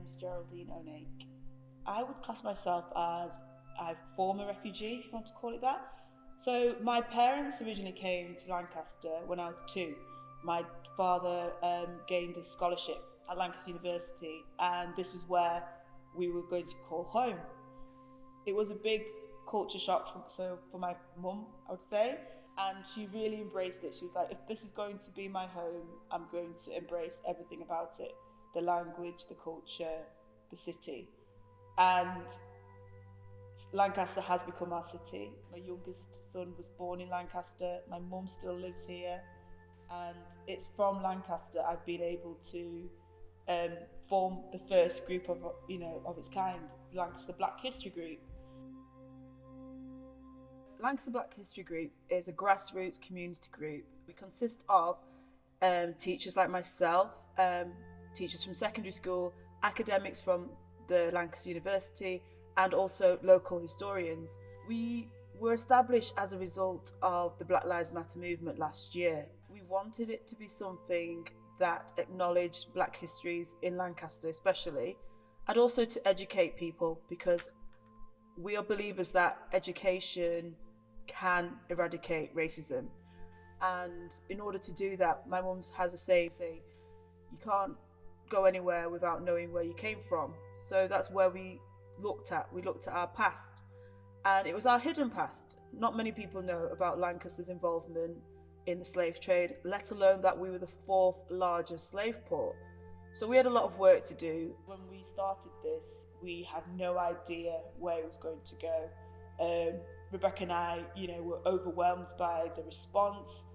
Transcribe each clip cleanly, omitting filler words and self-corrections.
name's Geraldine Onek. I would class myself as a former refugee, if you want to call it that. So my parents originally came to Lancaster when I was 2. My father gained a scholarship at Lancaster University, and this was where we were going to call home. It was a big culture shock for my mum, I would say, and she really embraced it. She was like, if this is going to be my home, I'm going to embrace everything about it. The language, the culture, the city. And Lancaster has become our city. My youngest son was born in Lancaster. My mum still lives here. And it's from Lancaster I've been able to form the first group of its kind, Lancaster Black History Group. Lancaster Black History Group is a grassroots community group. We consist of teachers like myself, teachers from secondary school, academics from the Lancaster University, and also local historians. We were established as a result of the Black Lives Matter movement last year. We wanted it to be something that acknowledged Black histories in Lancaster especially, and also to educate people, because we are believers that education can eradicate racism. And in order to do that, my mum has a saying, you can't go anywhere without knowing where you came from. So that's where we looked at our past, and it was our hidden past. Not many people know about Lancaster's involvement in the slave trade, let alone that we were the 4th largest slave port. So we had a lot of work to do. When we started this, we had no idea where it was going to go. Rebecca and I, were overwhelmed by the response,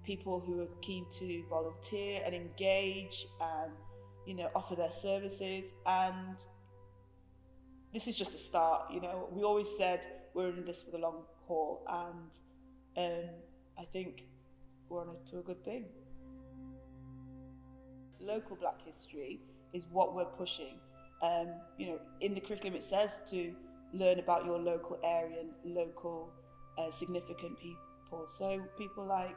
people who were keen to volunteer and engage and, offer their services. And this is just a start. We always said we're in this for the long haul, and I think we're on to a good thing. Local Black history is what we're pushing. In the curriculum it says to learn about your local area and local significant people. So people like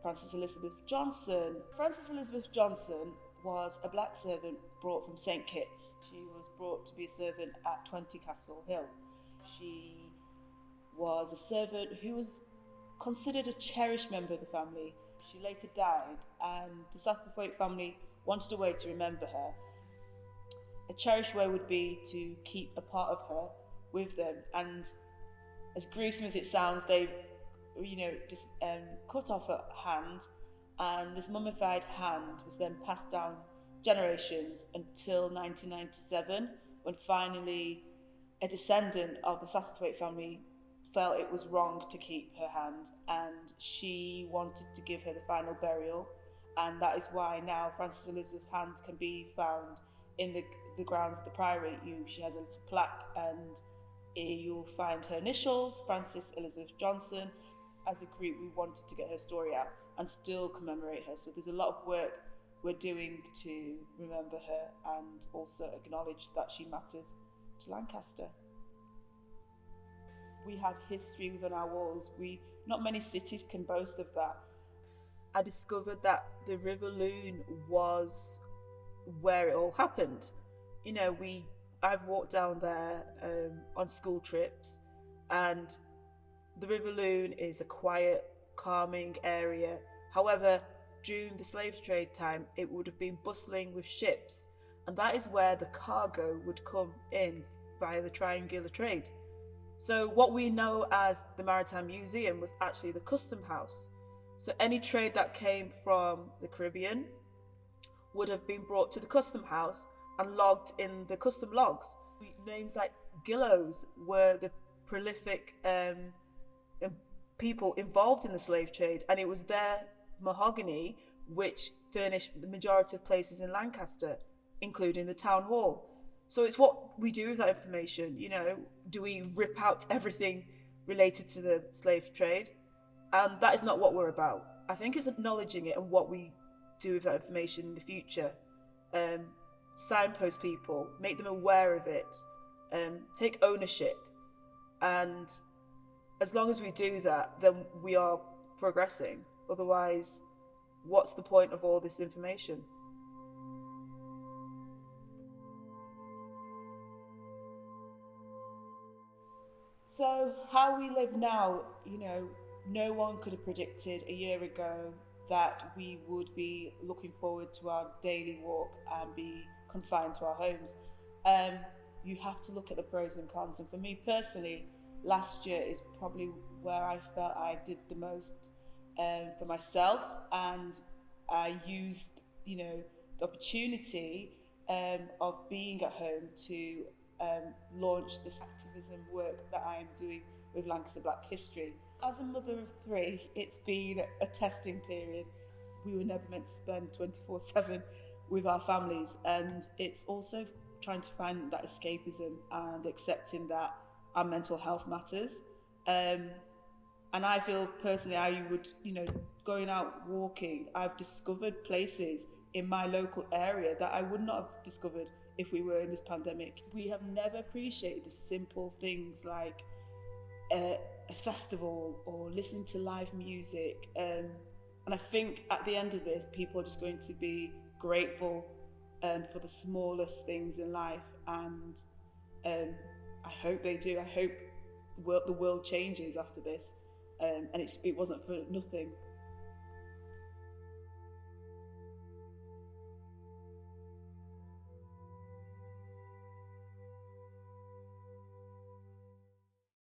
Frances Elizabeth Johnson. Frances Elizabeth Johnson was a black servant brought from St Kitts. She was brought to be a servant at 20 Castle Hill. She was a servant who was considered a cherished member of the family. She later died, and the Satterthwaite family wanted a way to remember her. A cherished way would be to keep a part of her with them, and as gruesome as it sounds, they just cut off her hand, and this mummified hand was then passed down generations until 1997, when finally a descendant of the Satterthwaite family felt it was wrong to keep her hand, and she wanted to give her the final burial. And that is why now Frances Elizabeth's hand can be found in the grounds of the Priory. She has a little plaque, and you'll find her initials, Frances Elizabeth Johnson. As a group, we wanted to get her story out and still commemorate her. So there's a lot of work we're doing to remember her and also acknowledge that she mattered to Lancaster. We have history within our walls. Not many cities can boast of that. I discovered that the River Loon was where it all happened. I've walked down there on school trips, and the River Loon is a quiet, calming area. However, during the slave trade time, it would have been bustling with ships, and that is where the cargo would come in via the triangular trade. So what we know as the Maritime Museum was actually the custom house. So any trade that came from the Caribbean would have been brought to the custom house and logged in the custom logs. Names like Gillows were the prolific people involved in the slave trade, and it was their mahogany which furnished the majority of places in Lancaster, including the town hall. So it's what we do with that information. Do we rip out everything related to the slave trade? And that is not what we're about. I think it's acknowledging it and what we do with that information in the future. Signpost people, make them aware of it, take ownership. And as long as we do that, then we are progressing. Otherwise, what's the point of all this information? So how we live now, you know, no one could have predicted a year ago that we would be looking forward to our daily walk and be confined to our homes. You have to look at the pros and cons. And for me personally, last year is probably where I felt I did the most for myself, and I used, you know, the opportunity of being at home to launch this activism work that I am doing with Lancaster Black History. As a mother of three, it's been a testing period. We were never meant to spend 24/7 with our families, and it's also trying to find that escapism and accepting that our mental health matters. And I feel personally, I would, you know, going out walking, I've discovered places in my local area that I would not have discovered if we were in this pandemic. We have never appreciated the simple things like a festival or listening to live music. And I think at the end of this, people are just going to be grateful for the smallest things in life. And I hope they do. I hope the world changes after this. And it wasn't for nothing